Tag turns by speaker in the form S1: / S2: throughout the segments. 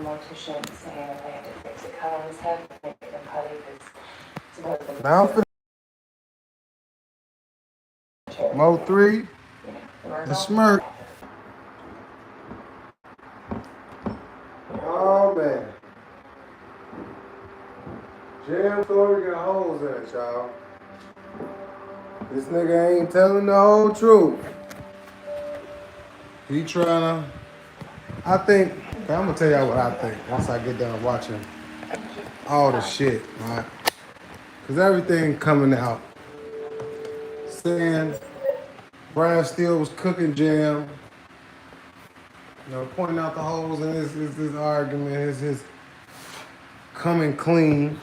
S1: mortician saying that they had to fix a cut on his head, make it putty because supposedly.
S2: Now I'm finna Mo 3, the smirk. Oh man. Jam story got holes in it, y'all. This nigga ain't telling the whole truth. He tryna. I think, I'm gonna tell y'all what I think once I get done watching all the shit, right? Cause everything coming out saying Brian Steele was cooking Jam, you know, pointing out the holes in his argument, his coming clean,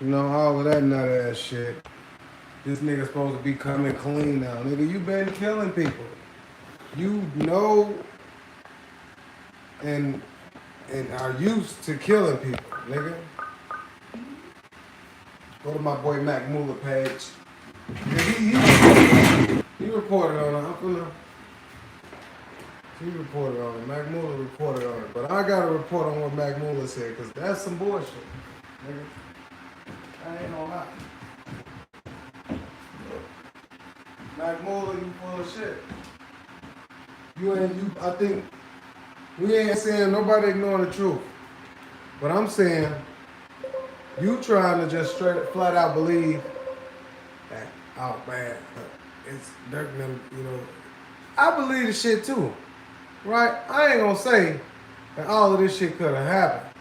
S2: you know, all of that nut ass shit. This nigga supposed to be coming clean now. Nigga, you been killing people. You know and are used to killing people, nigga. Go to my boy Mac Muller page. He reported on it. He reported on it. Mac Muller reported on it. But I gotta report on what Mac Muller said, because that's some bullshit, nigga. I ain't gonna lie. Mac Muller, you full of shit. I think we ain't saying nobody ignoring the truth. But I'm saying you trying to just straight flat out believe that, oh man, it's Dirk and them, you know. I believe the shit too. Right? I ain't gonna say that all of this shit could have happened.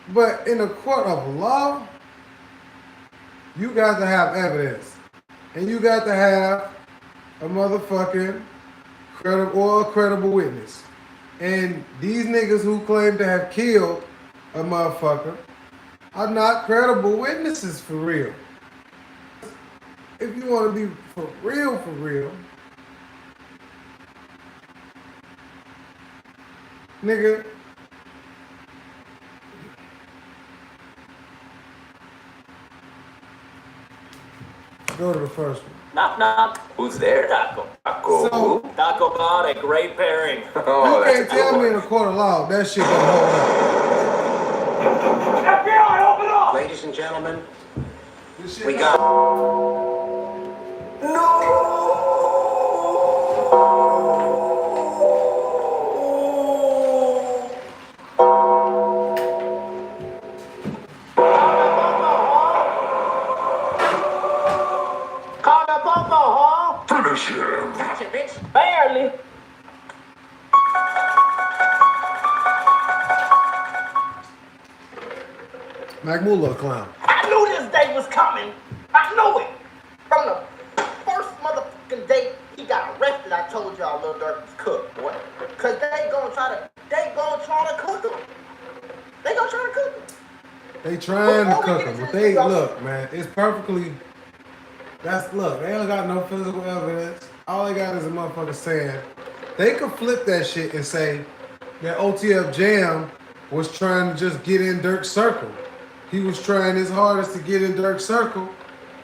S2: But in a court of law, you got to have evidence. And you got to have a motherfucking credible witness. And these niggas who claim to have killed a motherfucker are not credible witnesses for real. If you want to be for real, nigga, go to the first one.
S3: Knock, knock. Who's there, Taco? Taco God, a great pairing.
S2: Oh, you can't tell me in a court of law that shit don't hold up.
S3: FBI, open up!
S4: Ladies and gentlemen, we got...
S3: No!
S4: Finish him. Gotcha, bitch.
S3: Barely.
S2: Mac Muller, a clown.
S5: I knew this day was coming. I knew it. From the first motherfucking day he got arrested, I told y'all Lil Durk was cooked, boy. Cause they gonna try to cook him. They gonna try to cook him.
S2: They trying to cook him, but they look, man, it's perfectly. Look, they don't got no physical evidence. All they got is a motherfucker saying. They could flip that shit and say that OTF Jam was trying to just get in Dirk's circle. He was trying his hardest to get in Dirk's circle,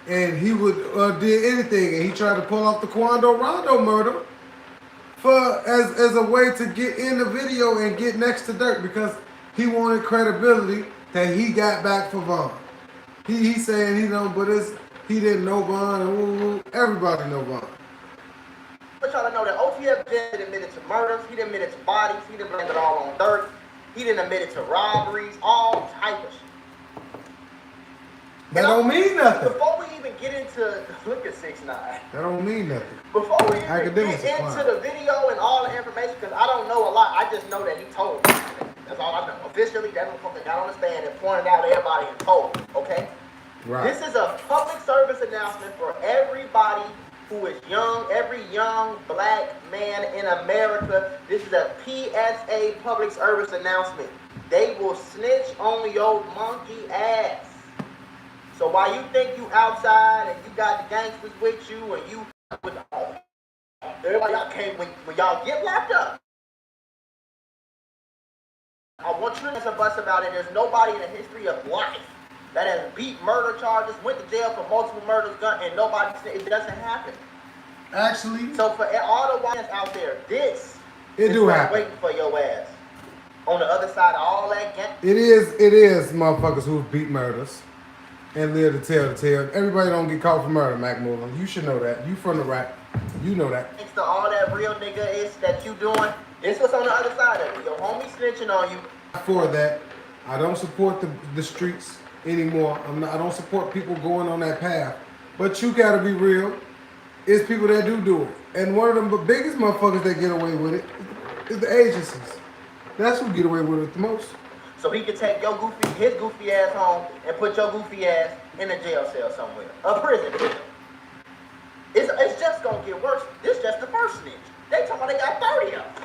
S2: and he would did anything, and he tried to pull off the Quando Rondo murder as a way to get in the video and get next to Dirk, because he wanted credibility that he got back for Von. He saying he didn't know Von, and everybody know Von.
S5: But y'all know that OTF Jam admitted to murders, he admitted to bodies, he didn't blame it all on Dirk, he didn't admit it to robberies, all type of shit.
S2: That don't mean nothing.
S5: Before we even get into, look at 6ix9ine.
S2: That don't mean nothing.
S5: Before we even get into the video and all the information, because I don't know a lot, I just know that he told me. That's all I know. Officially, that motherfucker got on the stand and pointed out everybody and told me, okay?
S2: Right.
S5: This is a public service announcement for everybody who is young, every young black man in America. This is a PSA public service announcement. They will snitch on your monkey ass. So while you think you outside and you got the gangsters with you and you with everybody y'all came when y'all get locked up, I want you to bust about it. There's nobody in the history of life that has beat murder charges, went to jail for multiple murders, and nobody said it doesn't happen.
S2: Actually,
S5: so for all the ones out there, this
S2: it
S5: is
S2: do happen.
S5: Waiting for your ass. On on the other side of all that gang.
S2: It is motherfuckers who beat murders and live to tell the tale. Everybody don't get caught for murder, Mac Mullen. You should know that. You from the rap. You know that.
S5: Thanks to all that real nigga is that you doing. This what's on the other side of it. Your homie snitching on you.
S2: For that, I don't support the streets anymore. I don't support people going on that path. But you gotta be real. It's people that do it. And one of the biggest motherfuckers that get away with it is the agencies. That's who get away with it the most.
S5: So he can take his goofy ass home and put your goofy ass in a jail cell somewhere. A prison. It's just gonna get worse. This just the first snitch. They talking about they got 30 of them.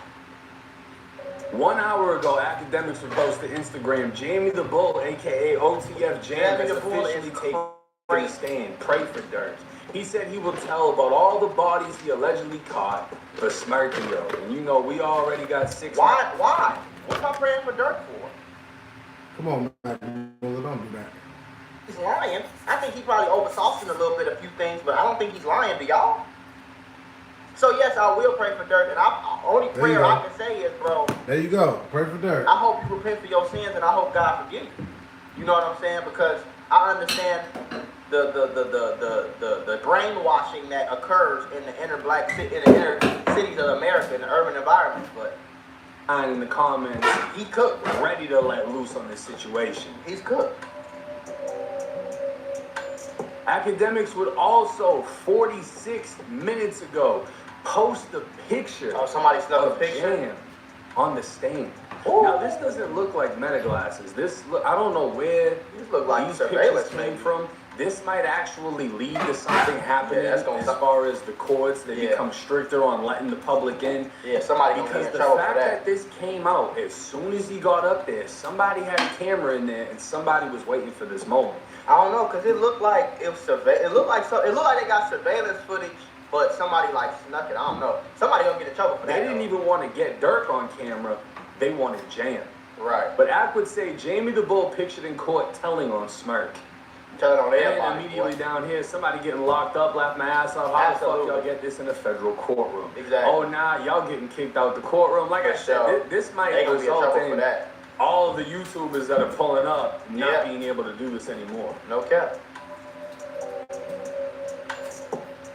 S3: 1 hour ago, academics would post to Instagram, Jamie the Bull, aka OTF Jam, has officially taken a stand. Pray for Dirk. He said he will tell about all the bodies he allegedly caught for Smirky, yo. And you know, we already got 6.
S5: Why? What's I praying for Dirk for?
S2: Come on, Mac Mullen, don't do that.
S5: He's lying. I think he probably oversaucing a little bit a few things, but I don't think he's lying to y'all. So yes, I will pray for Dirk, and only prayer I can say is, bro.
S2: There you go. Pray for Dirk.
S5: I hope you repent for your sins, and I hope God forgive you. You know what I'm saying? Because I understand the brainwashing that occurs in the inner cities of America, in the urban environments, but.
S3: And in the comments,
S5: he cooked,
S3: ready to let loose on this situation.
S5: He's cooked.
S3: Academics would also 46 minutes ago post a picture.
S5: Oh, somebody snuck a picture
S3: Jam on the stand.
S5: Ooh.
S3: Now this doesn't look like meta glasses. I don't know where
S5: these look like
S3: these
S5: surveillance
S3: pictures came from. This might actually lead to something happening as far as the courts. They become stricter on letting the public in.
S5: Yeah, somebody
S3: because
S5: get in
S3: the
S5: trouble
S3: fact
S5: for that.
S3: that this came out as soon as he got up there, somebody had a camera in there and somebody was waiting for this moment.
S5: I don't know, cause it looked like it was it looked like they got surveillance footage, but somebody like snuck it. I don't know. Somebody gonna get in trouble for that.
S3: They didn't even want to get Dirk on camera. They wanted Jam.
S5: Right.
S3: But Ack would say Jamie the Bull pictured in court telling on Smirk.
S5: Telling on
S3: And
S5: everybody.
S3: immediately down here, somebody getting locked up, laugh my ass off. How the fuck y'all get this in a federal courtroom?
S5: Exactly.
S3: Oh, nah, y'all getting kicked out the courtroom. Like I said, this might
S5: they gonna be in
S3: result
S5: trouble for
S3: in
S5: that.
S3: all of the YouTubers that are pulling up not being able to do this anymore.
S5: No cap.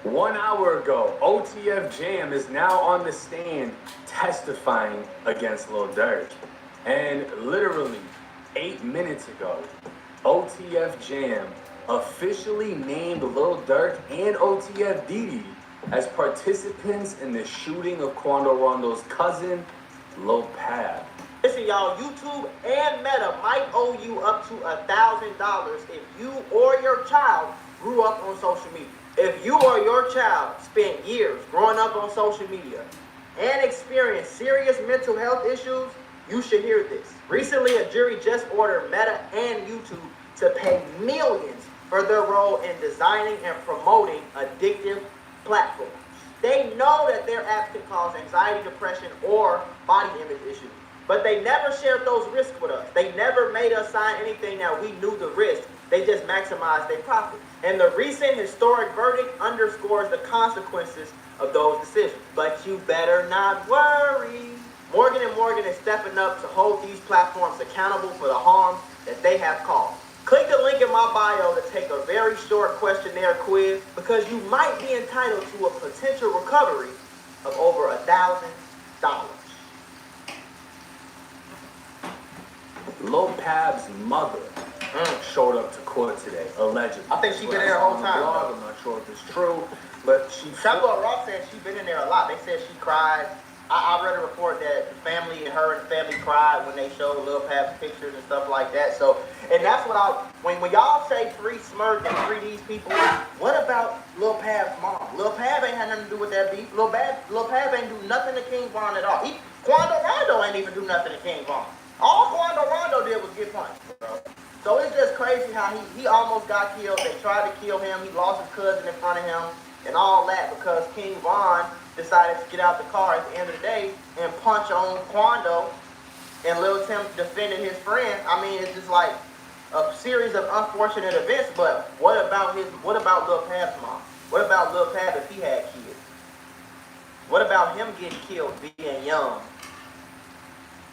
S3: 1 hour ago, OTF Jam is now on the stand testifying against Lil Durk. And literally 8 minutes ago, OTF Jam officially named Lil Durk and OTF Didi as participants in the shooting of Quando Rondo's cousin, Lil Pab.
S5: Listen, y'all, YouTube and Meta might owe you up to $1,000 if you or your child grew up on social media. If you or your child spent years growing up on social media and experienced serious mental health issues, you should hear this. Recently, a jury just ordered Meta and YouTube to pay millions for their role in designing and promoting addictive platforms. They know that their apps can cause anxiety, depression, or body image issues, but they never shared those risks with us. They never made us sign anything that we knew the risk. They just maximized their profit. And the recent historic verdict underscores the consequences of those decisions. But you better not worry. Morgan & Morgan is stepping up to hold these platforms accountable for the harms that they have caused. Click the link in my bio to take a very short questionnaire quiz because you might be entitled to a potential recovery of over $1,000.
S3: Lil Pab's mother showed up to court today, allegedly.
S5: I think she's been there the whole time.
S3: I'm not sure if it's true, but she...
S5: Chapo Rock said she's been in there a lot. They said she cried. I read a report that the family and her and the family cried when they showed Lil Pab's pictures and stuff like that. So, and that's what when y'all say free Smirk and free these people, what about Lil Pab's mom? Lil Pab ain't had nothing to do with that beef. Lil Pab ain't do nothing to King Von at all. Quando Rondo ain't even do nothing to King Von. All Quando Rondo did was get punched, bro. So it's just crazy how he almost got killed. They tried to kill him. He lost his cousin in front of him and all that because King Von decided to get out the car at the end of the day and punch on Quando, and Lil Tim defended his friend. I mean, it's just like a series of unfortunate events, but what about Lil Pab's mom? What about Lil Pab if he had kids? What about him getting killed being young?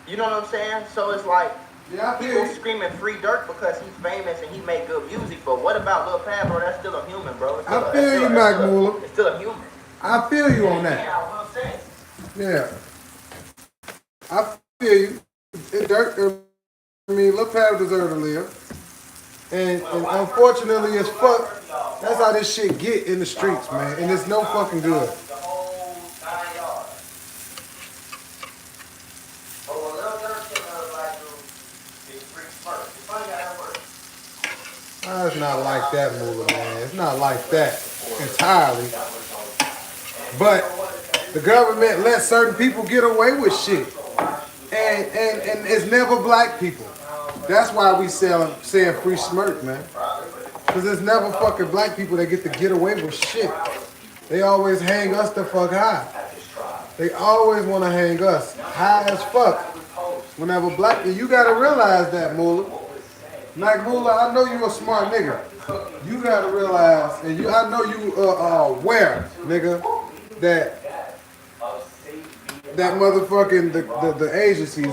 S5: You know what I'm saying? So it's like,
S2: Yeah, I feel
S5: people
S2: you.
S5: screaming free Dirk because he's famous and he make good music, but what about Lil Pab, bro? That's still a human, bro. It's still
S2: I feel you, Mac Muller.
S5: It's still a human.
S2: I feel you on that.
S5: Yeah, what I'm saying.
S2: Yeah. I feel you. Dirk, I mean, Lil Pab deserve to live. And unfortunately as fuck, that's how this shit get in the streets, man. And it's no fucking good.
S5: The whole 9 yards. But when Lil Durk killing another black dude, it's free first. It's funny how that works.
S2: Nah, it's not like that, Moolah, man. It's not like that entirely. But the government let certain people get away with shit. And it's never black people. That's why we saying free smirk, man. Because it's never fucking black people that get away with shit. They always hang us the fuck high. They always want to hang us high as fuck. Whenever black, you gotta realize that, Moolah. Like Moolah, I know you a smart nigga. You gotta realize, and I know you aware, nigga, that motherfucking the agencies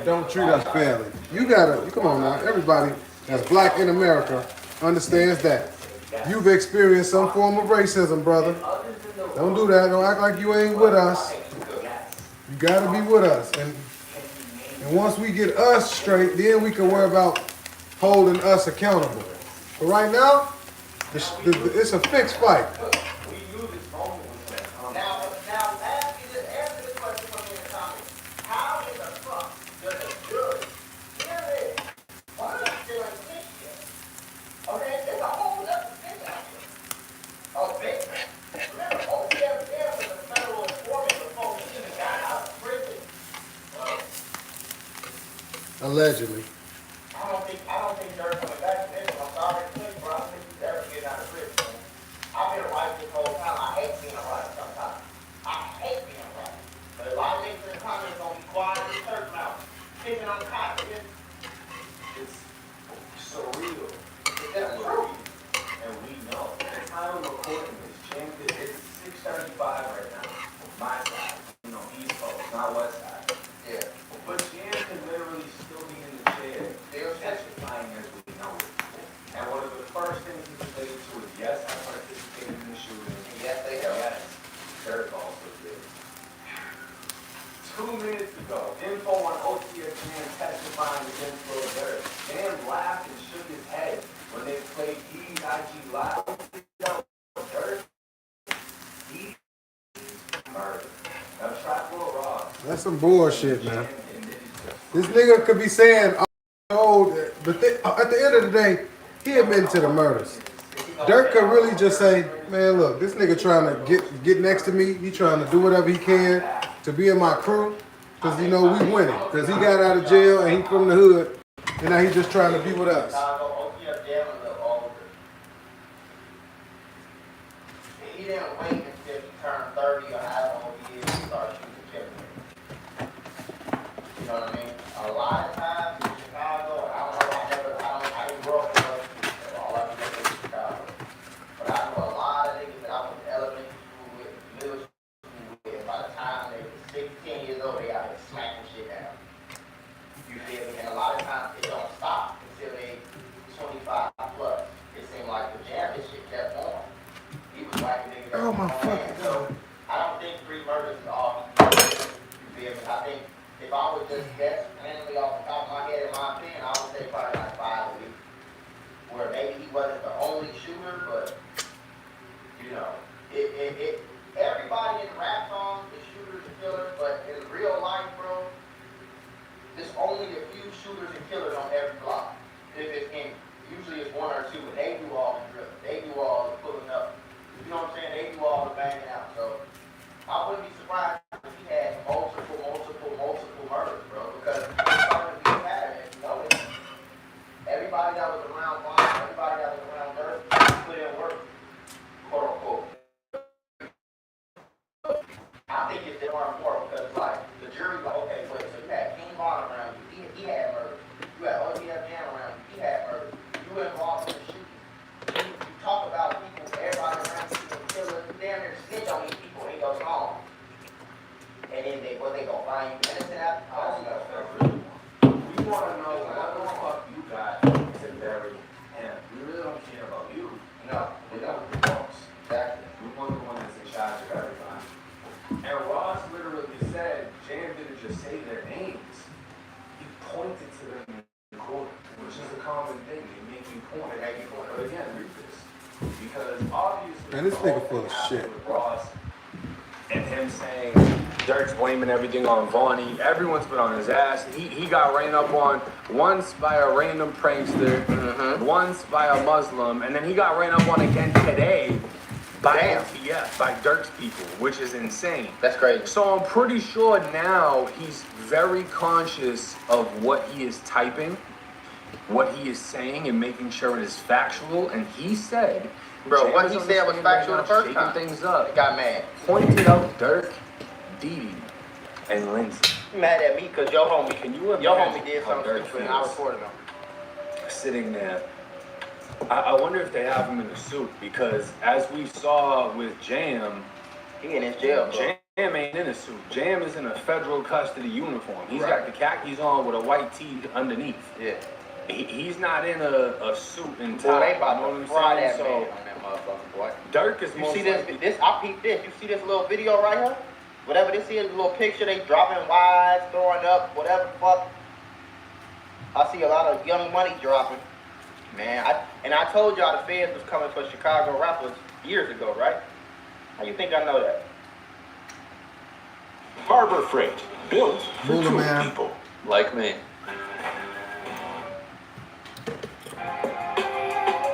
S2: don't treat us fairly. You gotta, come on now, everybody that's black in America understands that. You've experienced some form of racism, brother. Don't do that. Don't act like you ain't with us. You gotta be with us. And once we get us straight, then we can worry about holding us accountable. But right now, it's a fixed fight. Allegedly.
S5: I don't think Dirk coming back to this. I'm sorry to say, bro. I don't think he's ever getting out of prison. I've been right this whole time. I hate being right sometimes. I hate being right. But a lot of niggas in the comments gonna be quiet in the church mouth. Kicking on the cop.
S3: It's surreal.
S5: It's that true.
S3: And we know. The time of recording this, James, it's 6:35 right now. My side. You know, East Coast, not West side.
S5: Yeah.
S3: But Jam can literally still be in the chair, still testifying as we know it. And one of the first things he related to is, yes, I participated in the shooting.
S5: Yes, they have.
S3: Yes, Dirk also did. 2 minutes ago, info on OTF Jam testifying against Lil Durk. Jam laughed and shook his head when they played D's IG Live. Dirk, he's murdered. Now, Trap Lil Ross.
S2: That's some bullshit, man. This nigga could be saying, oh, but at the end of the day, he admitted to the murders. Dirk could really just say, man, look, this nigga trying to get next to me. He trying to do whatever he can to be in my crew. Because, you know, we winning. Because he got out of jail and he from the hood. And now he just trying to be with us.
S5: He didn't wait until he turned 30 or however old he is to start shooting Chicago. You know what I mean? A lot of times in Chicago, I didn't grow up in all I know is Chicago. But I know a lot of niggas that I went to elementary school with, middle school with, and by the time they were 16 years old, they out here smacking shit down. You feel me? And a lot of times it don't stop until they 25 plus. It seemed like the Jam and shit kept going. He was whacking niggas.
S2: Oh, my fucking God.
S5: I don't think 3 murders is all he did. You feel me? I think if I would just guess randomly off the top of my head, in my opinion, I would say probably like 5 a week. Where maybe he wasn't the only shooter, but you know, everybody in rap songs is shooters and killers, but in real life, bro, there's only a few shooters and killers on every block. If it's any. Usually it's 1 or 2, and they do all the drilling. They do all the pulling up. You know what I'm saying? They do all the banging out. So I wouldn't be surprised if he had multiple murders, bro. Because it's starting to be a pattern, if you notice. Everybody that was around Vaughn, everybody that was around Dirk, put in work, quote unquote. I think it's more important because it's like the jury's like, okay, wait, so you had King Vaughn around you, he had murder. You had OTF Jam around you, he had murder. You were involved in the shooting. You talk about people, everybody around you, killer, you damn near snitch on these people, he goes home. And then they gonna find you innocent after? I don't
S3: want to know what the fuck you got to bury him. We really don't care about you.
S5: No,
S3: We got the boss.
S5: exactly.
S3: We want the one that's in charge of everybody. And Ross literally said, Jam didn't just say their names. He pointed to them in court, which is a common thing. They make you point at you. But again, read this. Because obviously,
S2: Man, this nigga full of shit.
S3: with Ross and him saying Dirk's blaming everything on Vonnie. Everyone's been on his ass. He got ran up on once by a random prankster, once by a Muslim, and then he got ran up on again today by OTF, by Dirk's people, which is insane.
S5: That's crazy.
S3: So I'm pretty sure now he's very conscious of what he is typing, what he is saying, and making sure it is factual. And he said,
S5: Bro,
S3: Jam
S5: what
S3: is
S5: he
S3: on
S5: said was
S3: stand
S5: factual
S3: right
S5: the
S3: now,
S5: first
S3: shaking
S5: time.
S3: things up.
S5: They got mad.
S3: Pointed out Dirk, Didi, and Lindsay.
S5: You mad at me because your homie,
S3: Can you
S5: your
S3: imagine
S5: homie did
S3: how
S5: something
S3: Dirk
S5: stupid and I
S3: feels
S5: reported him.
S3: sitting there? I wonder if they have him in a suit, because as we saw with Jam,
S5: He in his jail, bro.
S3: Jam ain't in a suit. Jam is in a federal custody uniform. He's got the khakis on with a white tee underneath.
S5: Yeah.
S3: He's not in a suit and
S5: Boy,
S3: tie.
S5: they about
S3: you know
S5: to
S3: what
S5: fry
S3: I'm
S5: that
S3: saying?
S5: man
S3: So
S5: on that motherfucker, boy.
S3: Dirk is
S5: You
S3: most
S5: see this?
S3: likely-
S5: This I peeped this. You see this little video right here? Whatever this is, a little picture. They dropping wides, throwing up, whatever the fuck. I see a lot of young money dropping. Man, I told y'all the feds was coming for Chicago rappers years ago, right? How you think I know that?
S6: Harbor Freight, built for
S2: Ruler,
S6: true
S2: man.
S6: people.
S3: like me.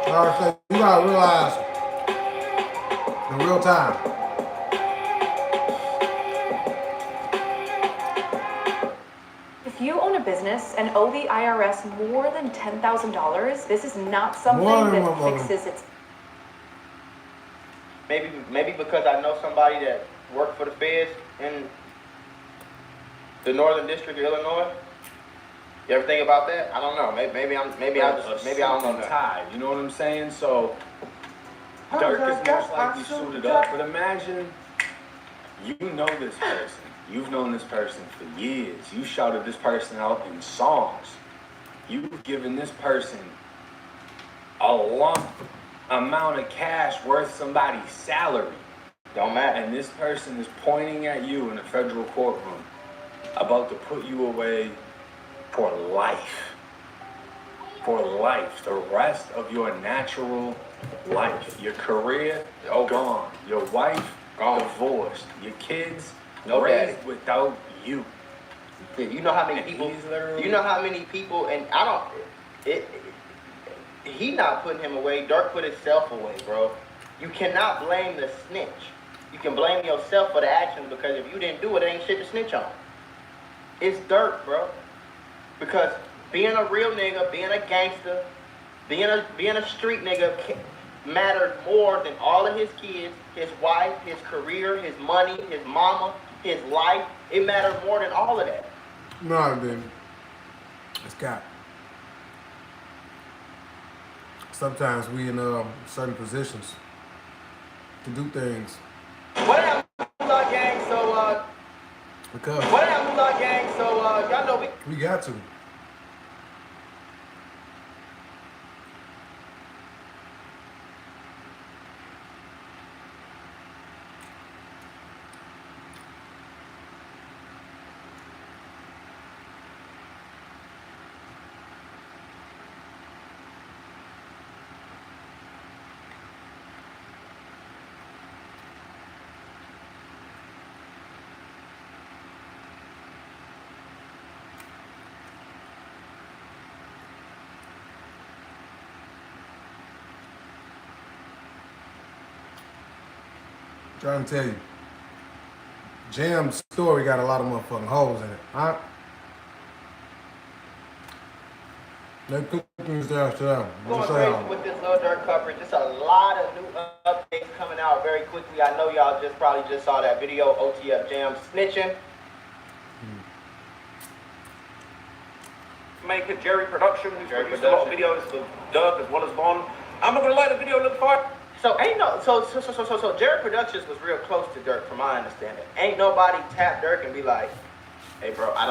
S2: Alright, so you gotta realize in real time.
S7: If you own a business and owe the IRS more than $10,000, this is not something
S2: More than
S7: that
S2: what,
S7: fixes its.
S5: Maybe because I know somebody that worked for the feds in the Northern District of Illinois. You ever think about that? I don't know. Maybe I don't know that.
S3: Tie. You know what I'm saying? So Dirk is most likely suited up. But imagine you know this person. You've known this person for years. You shouted this person out in songs. You've given this person a lump amount of cash worth somebody's salary.
S5: Don't matter.
S3: And this person is pointing at you in a federal courtroom about to put you away for life. For life. The rest of your natural life. Your career, gone. Your wife, divorced. Your kids,
S5: No
S3: raised
S5: daddy.
S3: without you.
S5: You know how many people?
S3: He's literally-
S5: You know how many people? And I don't. He not putting him away. Dirk put himself away, bro. You cannot blame the snitch. You can blame yourself for the actions, because if you didn't do it, it ain't shit to snitch on. It's Dirk, bro. Because being a real nigga, being a gangster, being a street nigga mattered more than all of his kids, his wife, his career, his money, his mama, his life. It mattered more than all of that.
S2: No, it didn't. It's got. Sometimes we in certain positions to do things
S5: What happened, Moolah Gang?
S2: because
S5: What happened, Moolah Gang? Y'all know we
S2: we got to. Trying to tell you, Jam's story got a lot of motherfucking holes in it, huh? They cooking his ass to them.
S5: going crazy with this Lil Durk coverage. Just a lot of new updates coming out very quickly. I know y'all probably just saw that video, OTF Jam snitching.
S4: Make a Jerry Production, who's
S5: Jerry
S4: produced a lot of
S5: Production.
S4: videos for Durk as well as Von. I'm not gonna lie, the video looked fine.
S5: So Jared Productions was real close to Dirk, from my understanding. Ain't nobody tap Dirk and be like, "Hey, bro, I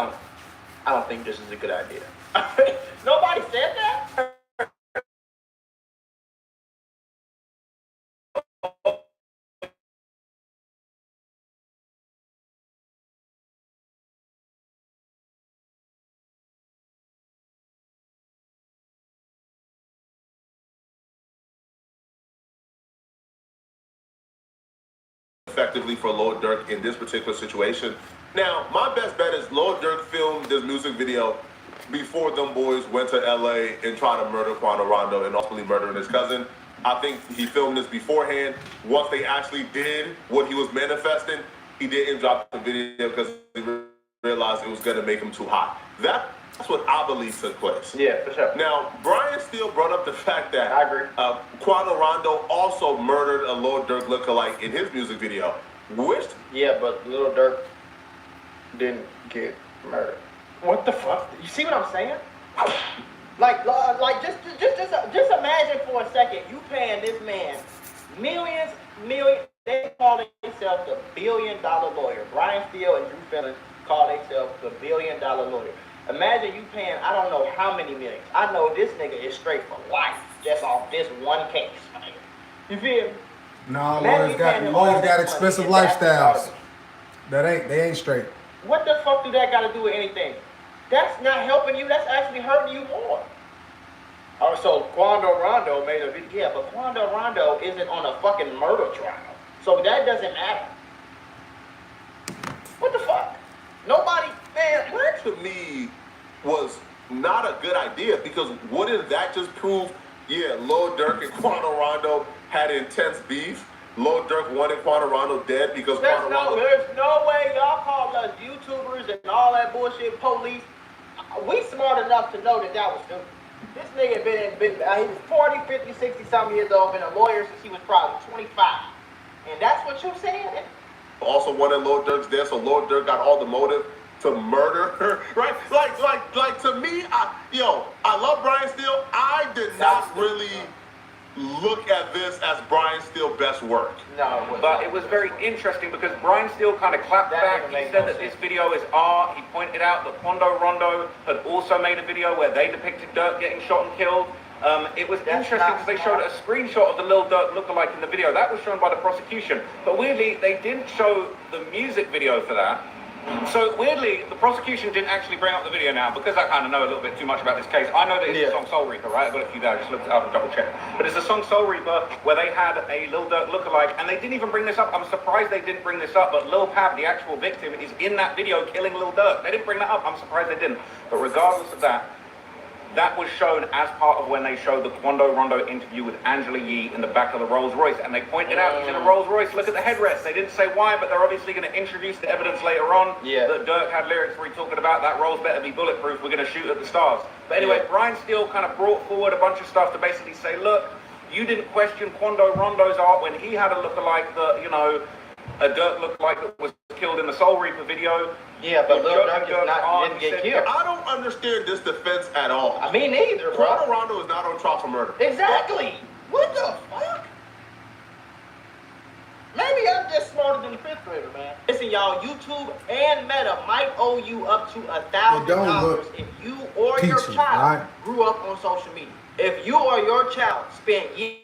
S4: I don't think this is a good idea.
S5: Nobody said that?
S6: Effectively for Lil Durk in this particular situation. Now, my best bet is Lil Durk filmed this music video before them boys went to LA and tried to murder Quando Rondo and ultimately murdering his cousin. I think he filmed this beforehand. Once they actually did what he was manifesting, he didn't drop the video because he realized it was going to make him too hot. That's what I believe took place.
S4: Yeah, for sure.
S6: Now, Brian Steele brought up the fact that
S4: I agree.
S6: Quando Rondo also murdered a Lil Durk lookalike in his music video. Which
S4: Yeah, but Lil Durk didn't get murdered.
S5: What the fuck? You see what I'm saying? Like just imagine for a second, you paying this man millions. They call themselves the $1 billion lawyer. Brian Steele and Drew Fillon call themselves the $1 billion lawyer. Imagine you paying, I don't know how many millions. I know this nigga is straight for life just off this one case. You feel me?
S2: Nah,
S5: Imagine
S2: lawyers got
S5: you paying him all this
S2: expensive
S5: money, and
S2: lifestyles. They ain't straight.
S5: what the fuck do that got to do with anything? That's not helping you. That's actually hurting you more. Oh, so Quando Rondo made a video. Yeah, but Quando Rondo isn't on a fucking murder trial. So that doesn't matter. What the fuck? Nobody, man, what?
S6: to me was not a good idea because wouldn't that just prove, yeah, Lil Durk and Quando Rondo had intense beef? Lil Durk wanted Quando Rondo dead because Quando Rondo...
S5: There's no way y'all call us YouTubers and all that bullshit police. We smart enough to know that was stupid. This nigga he was 40, 50, 60 something years old, been a lawyer since he was probably 25. And that's what you're saying?
S6: Also wanted Lil Durk's dead, so Lil Durk got all the motive to murder her, right? Like to me, I love Brian Steele. I did not really look at this as Brian Steele's best work.
S5: No,
S4: But it was very interesting because Brian Steele kind of clapped back. He said that this video is art. He pointed out that Quando Rondo had also made a video where they depicted Durk getting shot and killed. It was interesting because they showed a screenshot of the Lil Durk lookalike in the video. That was shown by the prosecution. But weirdly, they didn't show the music video for that. So weirdly, the prosecution didn't actually bring up the video now because I kind of know a little bit too much about this case. I know that it's the song Soul Reaper, right? I've got a few there, I just looked it up and double checked. But it's the song Soul Reaper where they had a Lil Durk lookalike and they didn't even bring this up. I'm surprised they didn't bring this up, but Lil Pab, the actual victim, is in that video killing Lil Durk. They didn't bring that up. I'm surprised they didn't. But regardless of that, that was shown as part of when they showed the Quando Rondo interview with Angela Yee in the back of the Rolls Royce. And they pointed out he's in a Rolls Royce. Look at the headrest. They didn't say why, but they're obviously going to introduce the evidence later on that Durk had lyrics where he talking about that Rolls better be bulletproof. We're going to shoot at the stars. But anyway, Brian Steele kind of brought forward a bunch of stuff to basically say, look, you didn't question Quando Rondo's art when he had a lookalike that, a Durk lookalike that was killed in the Soul Reaper video.
S5: Yeah, but Lil Durk didn't get killed.
S6: I don't understand this defense at all.
S5: I mean, neither, bro.
S6: Quando Rondo is not on trial for murder.
S5: Exactly. What the fuck? Maybe I'm just smarter than the fifth grader, man. Listen, y'all, YouTube and Meta might owe you up to $1,000 if you or your child grew up on social media. If you or your child spent years